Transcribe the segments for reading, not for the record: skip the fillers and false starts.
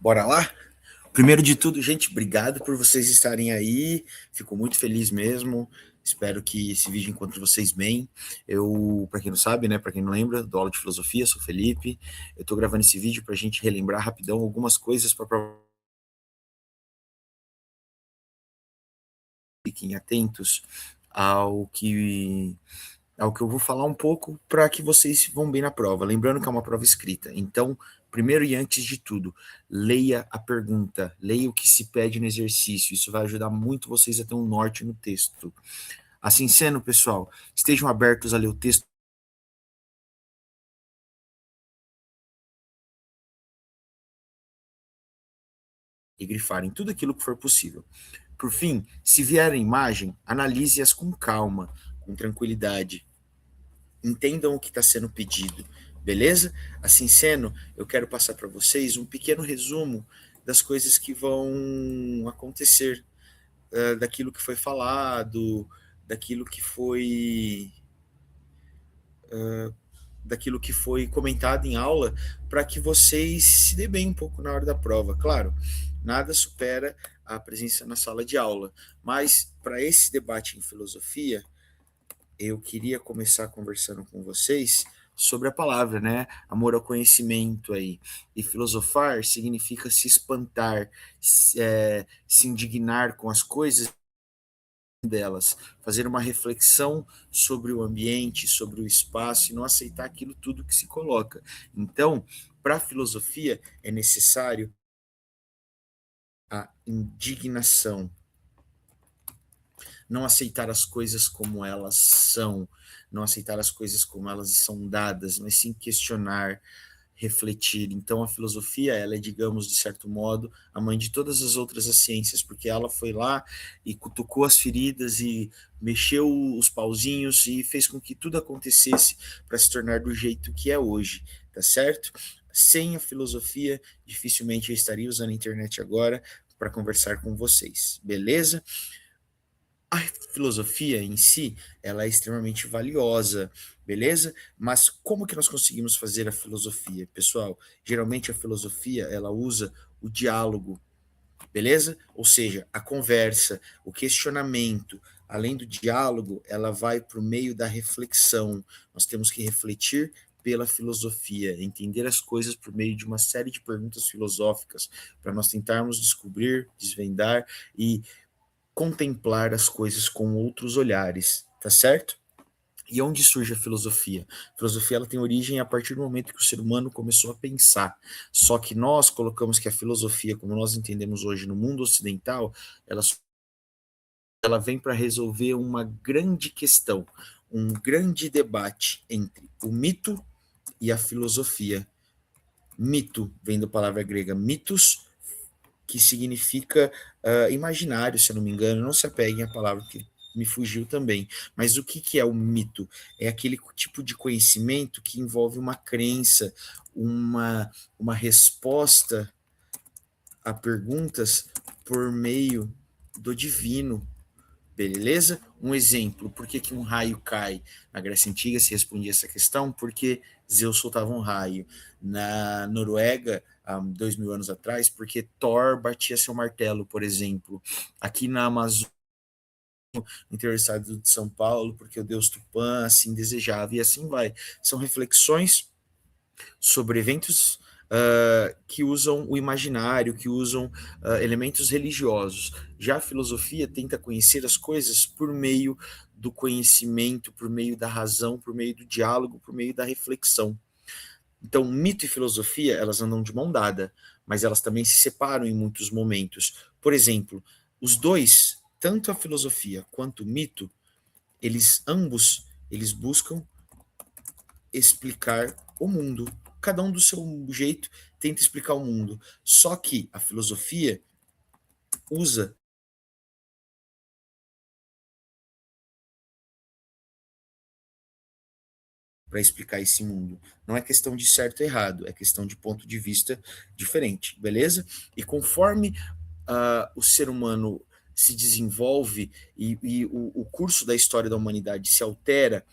Bora lá? Primeiro de tudo, gente, obrigado por vocês estarem aí. Fico muito feliz mesmo. Espero que esse vídeo encontre vocês bem. Eu, para quem não sabe, né, para quem não lembra, dou aula de filosofia, sou Felipe. Eu tô gravando esse vídeo pra gente relembrar rapidão algumas coisas para fiquem atentos ao que eu vou falar um pouco para que vocês vão bem na prova. Lembrando que é uma prova escrita. Então, primeiro e antes de tudo, leia a pergunta, leia o que se pede no exercício. Isso vai ajudar muito vocês a ter um norte no texto. Assim sendo, pessoal, estejam abertos a ler o texto e grifarem tudo aquilo que for possível. Por fim, se vier a imagem, analise-as com calma, com tranquilidade. Entendam o que está sendo pedido, beleza? Assim sendo, eu quero passar para vocês um pequeno resumo das coisas que vão acontecer, daquilo que foi falado, daquilo que foi daquilo que foi comentado em aula, para que vocês se dê bem um pouco na hora da prova. Claro, nada supera a presença na sala de aula, mas para esse debate em filosofia, eu queria começar conversando com vocês sobre a palavra, né? Amor ao conhecimento aí. E filosofar significa se espantar, se indignar com as coisas delas, fazer uma reflexão sobre o ambiente, sobre o espaço e não aceitar aquilo tudo que se coloca. Então, para a filosofia é necessário a indignação, não aceitar as coisas como elas são, não aceitar as coisas como elas são dadas, mas sim questionar, refletir. Então a filosofia, ela é, digamos, de certo modo, a mãe de todas as outras as ciências, porque ela foi lá e cutucou as feridas e mexeu os pauzinhos e fez com que tudo acontecesse para se tornar do jeito que é hoje, tá certo? Sem a filosofia, dificilmente eu estaria usando a internet agora para conversar com vocês, beleza? A filosofia em si, ela é extremamente valiosa, beleza? Mas como que nós conseguimos fazer a filosofia, pessoal? Geralmente a filosofia, ela usa o diálogo, beleza? Ou seja, a conversa, o questionamento, além do diálogo, ela vai para o meio da reflexão. Nós temos que refletir pela filosofia, entender as coisas por meio de uma série de perguntas filosóficas, para nós tentarmos descobrir, desvendar e contemplar as coisas com outros olhares, tá certo? E onde surge a filosofia? A filosofia ela tem origem a partir do momento que o ser humano começou a pensar. Só que nós colocamos que a filosofia, como nós entendemos hoje no mundo ocidental, ela vem para resolver uma grande questão, um grande debate entre o mito e a filosofia. Mito vem da palavra grega mitos, que significa imaginário, se eu não me engano, não se apeguem à palavra que me fugiu também. Mas o que, que é o mito? É aquele tipo de conhecimento que envolve uma crença, uma resposta a perguntas por meio do divino, beleza? Um exemplo, por que, que um raio cai? Na Grécia Antiga se respondia essa questão porque Zeus soltava um raio. Na Noruega, há 2.000 anos atrás, porque Thor batia seu martelo, por exemplo. Aqui na Amazônia, no interior do estado de São Paulo, porque o deus Tupã assim desejava, e assim vai. São reflexões sobre eventos que usam o imaginário, que usam elementos religiosos. Já a filosofia tenta conhecer as coisas por meio do conhecimento, por meio da razão, por meio do diálogo, por meio da reflexão. Então, mito e filosofia, elas andam de mão dada, mas elas também se separam em muitos momentos. Por exemplo, os dois, tanto a filosofia quanto o mito, eles buscam explicar o mundo. Cada um do seu jeito tenta explicar o mundo. Só que a filosofia usa para explicar esse mundo. Não é questão de certo e errado, é questão de ponto de vista diferente, beleza? E conforme o ser humano se desenvolve e o curso da história da humanidade se altera,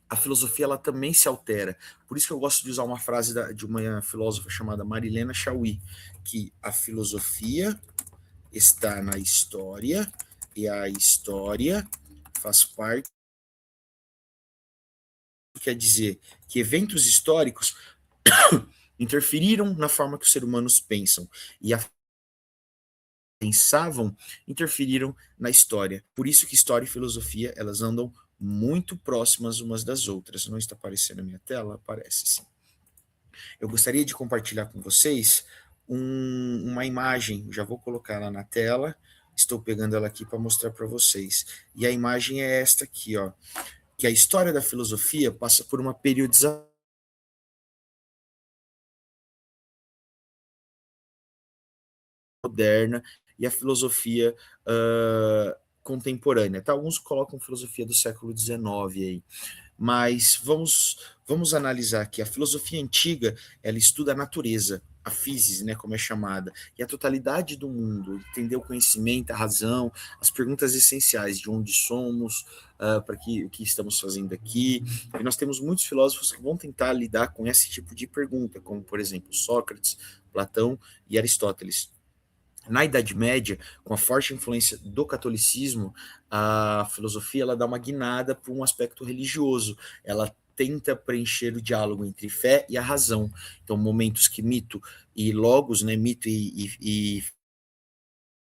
a filosofia ela também se altera. Por isso que eu gosto de usar uma frase de uma filósofa chamada Marilena Chauí, que a filosofia está na história e a história faz parte, quer dizer, que eventos históricos interferiram na forma que os seres humanos pensam e pensavam interferiram na história. Por isso que história e filosofia elas andam muito próximas umas das outras. Não está aparecendo na minha tela? Aparece sim. Eu gostaria de compartilhar com vocês uma imagem, já vou colocar ela na tela, estou pegando ela aqui para mostrar para vocês. E a imagem é esta aqui, ó, que a história da filosofia passa por uma periodização moderna e a filosofia contemporânea. Tá? Alguns colocam filosofia do século XIX aí. Mas vamos analisar aqui. A filosofia antiga, ela estuda a natureza, a physis, né, como é chamada, e a totalidade do mundo, entender o conhecimento, a razão, as perguntas essenciais de onde somos, para o que estamos fazendo aqui. E nós temos muitos filósofos que vão tentar lidar com esse tipo de pergunta, como, por exemplo, Sócrates, Platão e Aristóteles. Na Idade Média, com a forte influência do catolicismo, a filosofia ela dá uma guinada para um aspecto religioso. Ela tenta preencher o diálogo entre fé e a razão. Então, momentos que mito e logos, né, mito e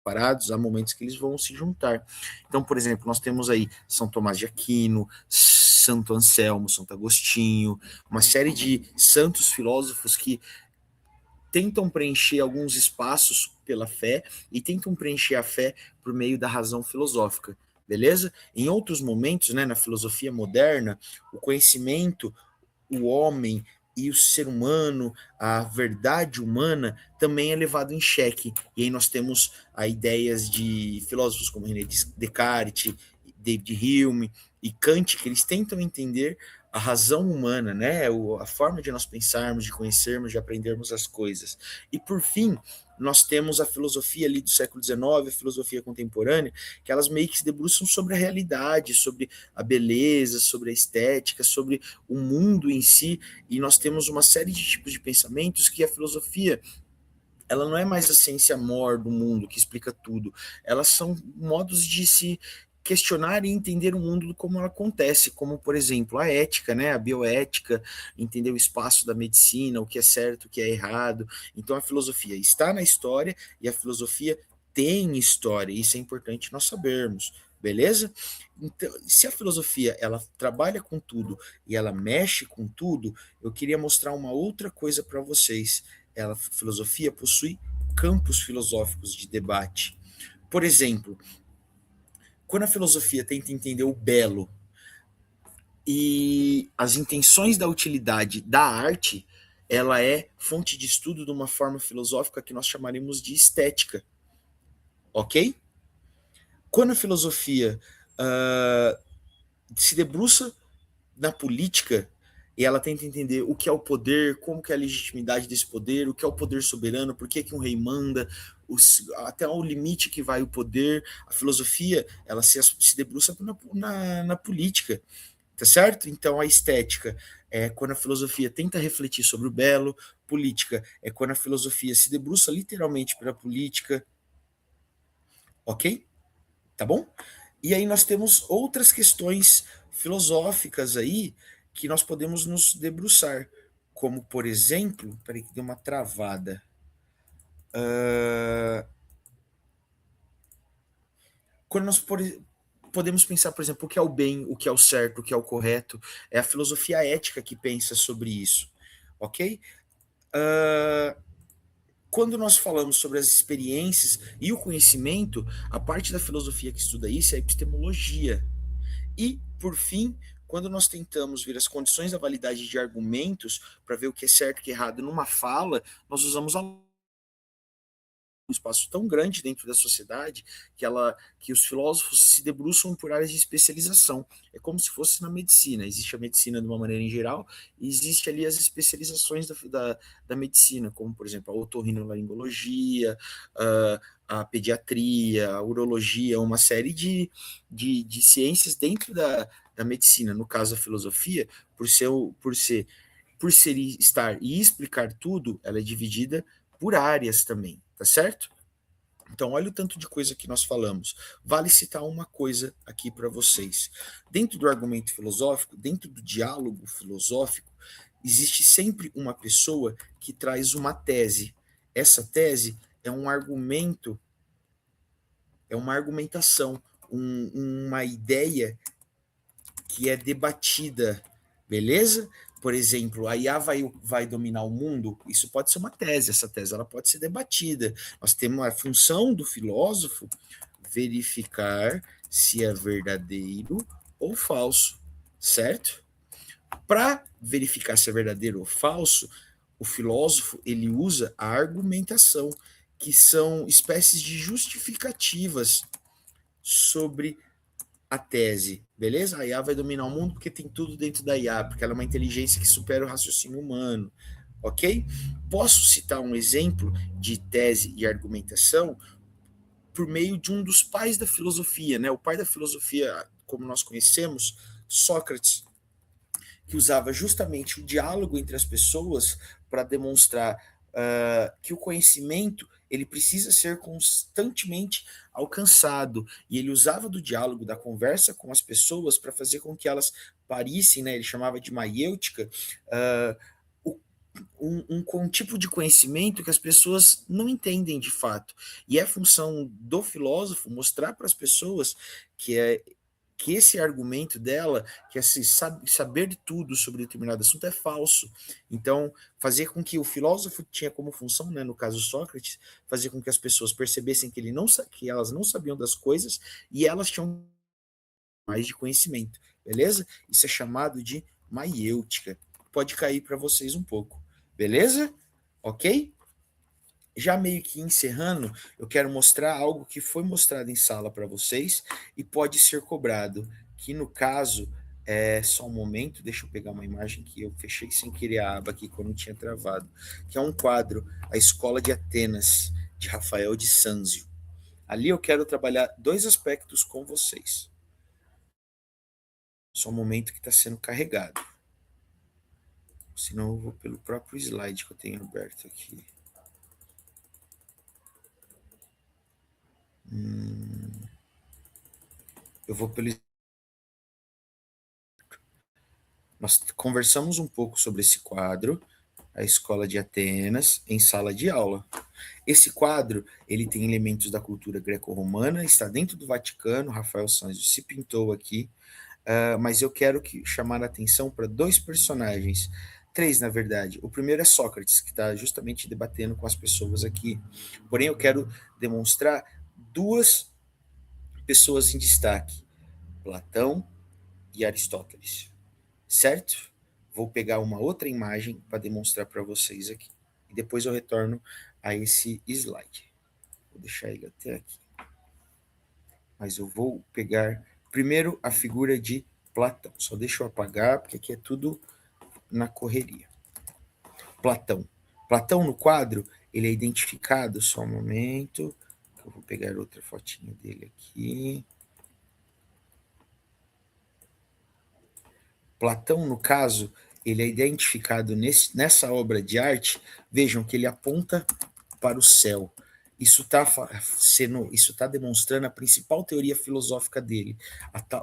parados, há momentos que eles vão se juntar. Então, por exemplo, nós temos aí São Tomás de Aquino, Santo Anselmo, Santo Agostinho, uma série de santos filósofos que tentam preencher alguns espaços pela fé e tentam preencher a fé por meio da razão filosófica, beleza? Em outros momentos, né, na filosofia moderna, o conhecimento, o homem e o ser humano, a verdade humana, também é levado em xeque. E aí nós temos ideias de filósofos como René Descartes, David Hume e Kant, que eles tentam entender a razão humana, né? A forma de nós pensarmos, de conhecermos, de aprendermos as coisas. E por fim, nós temos a filosofia ali do século XIX, a filosofia contemporânea, que elas meio que se debruçam sobre a realidade, sobre a beleza, sobre a estética, sobre o mundo em si, e nós temos uma série de tipos de pensamentos que a filosofia ela não é mais a ciência mor do mundo que explica tudo. Elas são modos de se questionar e entender o mundo como ela acontece, como, por exemplo, a ética, né, a bioética, entender o espaço da medicina, o que é certo, o que é errado. Então, a filosofia está na história e a filosofia tem história. Isso é importante nós sabermos. Beleza? Então, se a filosofia ela trabalha com tudo e ela mexe com tudo, eu queria mostrar uma outra coisa para vocês. A filosofia possui campos filosóficos de debate. Por exemplo, quando a filosofia tenta entender o belo e as intenções da utilidade da arte, ela é fonte de estudo de uma forma filosófica que nós chamaremos de estética, ok? Quando a filosofia se debruça na política e ela tenta entender o que é o poder, como que é a legitimidade desse poder, o que é o poder soberano, por que, que um rei manda, até o limite que vai o poder. A filosofia ela se debruça na política, tá certo? Então a estética é quando a filosofia tenta refletir sobre o belo, política é quando a filosofia se debruça literalmente pela política, ok? Tá bom? E aí nós temos outras questões filosóficas aí que nós podemos nos debruçar, como por exemplo, peraí que deu uma travada. Quando nós podemos pensar, por exemplo, o que é o bem, o que é o certo, o que é o correto, é a filosofia ética que pensa sobre isso, ok? Quando nós falamos sobre as experiências e o conhecimento, a parte da filosofia que estuda isso é a epistemologia. E, por fim, quando nós tentamos ver as condições da validade de argumentos para ver o que é certo e o que é errado numa fala, nós usamos um espaço tão grande dentro da sociedade que os filósofos se debruçam por áreas de especialização. É como se fosse na medicina. Existe a medicina de uma maneira em geral e existe ali as especializações da medicina, como, por exemplo, a otorrinolaringologia, a pediatria, a urologia, uma série de ciências dentro da medicina, no caso a filosofia, por ser estar e explicar tudo, ela é dividida por áreas também, tá certo? Então, olha o tanto de coisa que nós falamos. Vale citar uma coisa aqui para vocês. Dentro do argumento filosófico, dentro do diálogo filosófico, existe sempre uma pessoa que traz uma tese. Essa tese é um argumento, é uma argumentação, uma ideia que é debatida, beleza? Por exemplo, a IA vai dominar o mundo, isso pode ser uma tese, essa tese ela pode ser debatida. Nós temos a função do filósofo verificar se é verdadeiro ou falso, certo? Para verificar se é verdadeiro ou falso, o filósofo ele usa a argumentação, que são espécies de justificativas sobre a tese, beleza? A IA vai dominar o mundo porque tem tudo dentro da IA, porque ela é uma inteligência que supera o raciocínio humano, ok? Posso citar um exemplo de tese e argumentação por meio de um dos pais da filosofia, né? O pai da filosofia, como nós conhecemos, Sócrates, que usava justamente o diálogo entre as pessoas para demonstrar que o conhecimento ele precisa ser constantemente alcançado, e ele usava do diálogo, da conversa com as pessoas para fazer com que elas parissem, né, ele chamava de maiêutica, um tipo de conhecimento que as pessoas não entendem de fato. E é função do filósofo mostrar para as pessoas que esse argumento dela, que esse saber de tudo sobre determinado assunto é falso. Então, fazer com que o filósofo tinha como função, né, no caso Sócrates, fazer com que as pessoas percebessem que elas não sabiam das coisas e elas tinham mais de conhecimento, beleza? Isso é chamado de maiêutica. Pode cair para vocês um pouco, beleza? Ok? Já meio que encerrando, eu quero mostrar algo que foi mostrado em sala para vocês e pode ser cobrado, que no caso, só um momento, deixa eu pegar uma imagem que eu fechei sem querer a aba aqui quando tinha travado, que é um quadro, A Escola de Atenas, de Rafael de Sanzio. Ali eu quero trabalhar dois aspectos com vocês. Só um momento que está sendo carregado. Senão eu vou pelo próprio slide que eu tenho aberto aqui. Eu vou pelo. Nós conversamos um pouco sobre esse quadro, A Escola de Atenas, em sala de aula. Esse quadro, ele tem elementos da cultura greco-romana, está dentro do Vaticano, Rafael Sanzio se pintou aqui, mas eu quero chamar a atenção para dois personagens, três, na verdade. O primeiro é Sócrates, que está justamente debatendo com as pessoas aqui. Porém, eu quero demonstrar duas pessoas em destaque, Platão e Aristóteles, certo? Vou pegar uma outra imagem para demonstrar para vocês aqui. E depois eu retorno a esse slide. Vou deixar ele até aqui. Mas eu vou pegar primeiro a figura de Platão. Só deixa eu apagar, porque aqui é tudo na correria. Platão. Platão no quadro, ele é identificado, só um momento, eu vou pegar outra fotinha dele aqui. Platão, no caso, ele é identificado nessa obra de arte, vejam que ele aponta para o céu. Isso está demonstrando a principal teoria filosófica dele,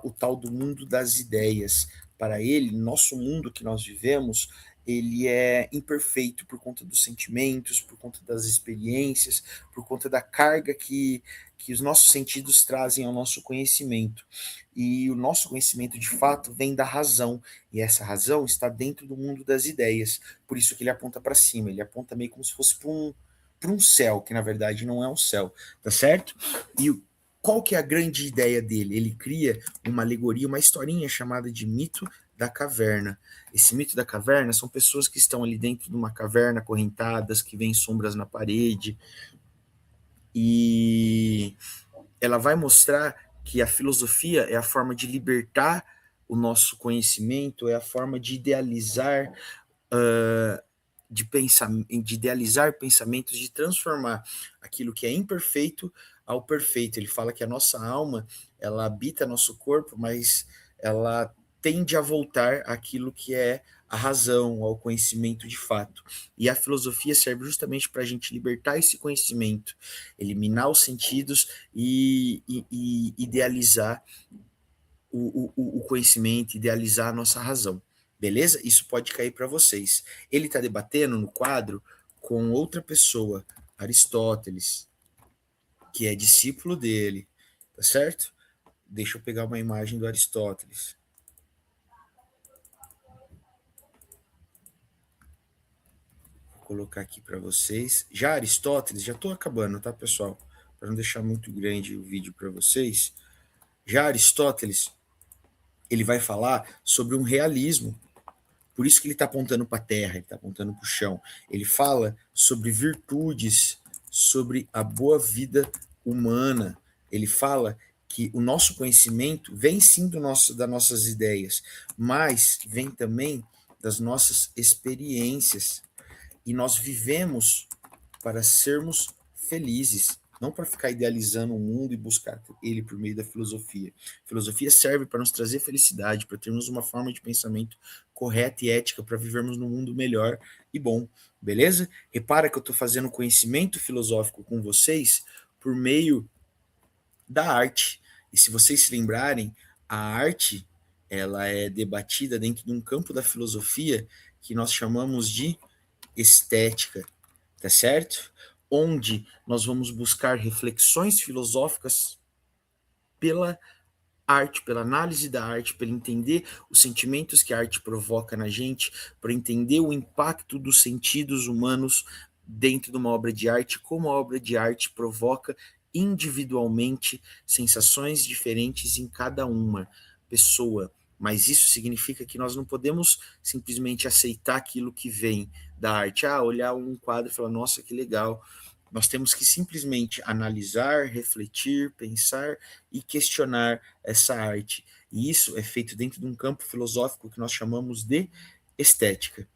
o tal do mundo das ideias. Para ele, nosso mundo que nós vivemos, ele é imperfeito por conta dos sentimentos, por conta das experiências, por conta da carga que os nossos sentidos trazem ao nosso conhecimento. E o nosso conhecimento, de fato, vem da razão, e essa razão está dentro do mundo das ideias. Por isso que ele aponta para cima, ele aponta meio como se fosse para um céu, que na verdade não é um céu, tá certo? E qual que é a grande ideia dele? Ele cria uma alegoria, uma historinha chamada de mito da caverna. Esse mito da caverna são pessoas que estão ali dentro de uma caverna, acorrentadas, que veem sombras na parede, e ela vai mostrar que a filosofia é a forma de libertar o nosso conhecimento, é a forma de idealizar, de idealizar pensamentos, de transformar aquilo que é imperfeito ao perfeito. Ele fala que a nossa alma, ela habita nosso corpo, mas ela tende a voltar àquilo que é a razão, ao conhecimento de fato. E a filosofia serve justamente para a gente libertar esse conhecimento, eliminar os sentidos e idealizar o conhecimento, idealizar a nossa razão. Beleza? Isso pode cair para vocês. Ele está debatendo no quadro com outra pessoa, Aristóteles, que é discípulo dele, tá certo? Deixa eu pegar uma imagem do Aristóteles. Vou colocar aqui para vocês. Já Aristóteles, já estou acabando, tá, pessoal? Para não deixar muito grande o vídeo para vocês. Já Aristóteles, ele vai falar sobre um realismo. Por isso que ele está apontando para a terra, ele está apontando para o chão. Ele fala sobre virtudes, sobre a boa vida humana. Ele fala que o nosso conhecimento vem sim das nossas ideias, mas vem também das nossas experiências. E nós vivemos para sermos felizes, não para ficar idealizando o mundo e buscar ele por meio da filosofia. A filosofia serve para nos trazer felicidade, para termos uma forma de pensamento correta e ética, para vivermos num mundo melhor e bom, beleza? Repara que eu estou fazendo conhecimento filosófico com vocês por meio da arte. E se vocês se lembrarem, a arte ela é debatida dentro de um campo da filosofia que nós chamamos de estética, tá certo? Onde nós vamos buscar reflexões filosóficas pela arte, pela análise da arte, para entender os sentimentos que a arte provoca na gente, para entender o impacto dos sentidos humanos dentro de uma obra de arte, como a obra de arte provoca individualmente sensações diferentes em cada uma pessoa. Mas isso significa que nós não podemos simplesmente aceitar aquilo que vem da arte. Olhar um quadro e falar, nossa, que legal. Nós temos que simplesmente analisar, refletir, pensar e questionar essa arte. E isso é feito dentro de um campo filosófico que nós chamamos de estética.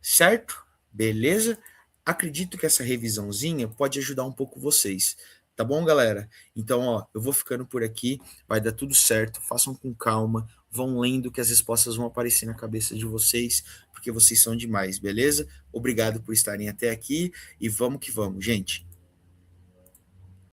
Certo? Beleza? Acredito que essa revisãozinha pode ajudar um pouco vocês. Tá bom, galera? Então, eu vou ficando por aqui. Vai dar tudo certo. Façam com calma. Vão lendo que as respostas vão aparecer na cabeça de vocês, porque vocês são demais, beleza? Obrigado por estarem até aqui e vamos que vamos, gente.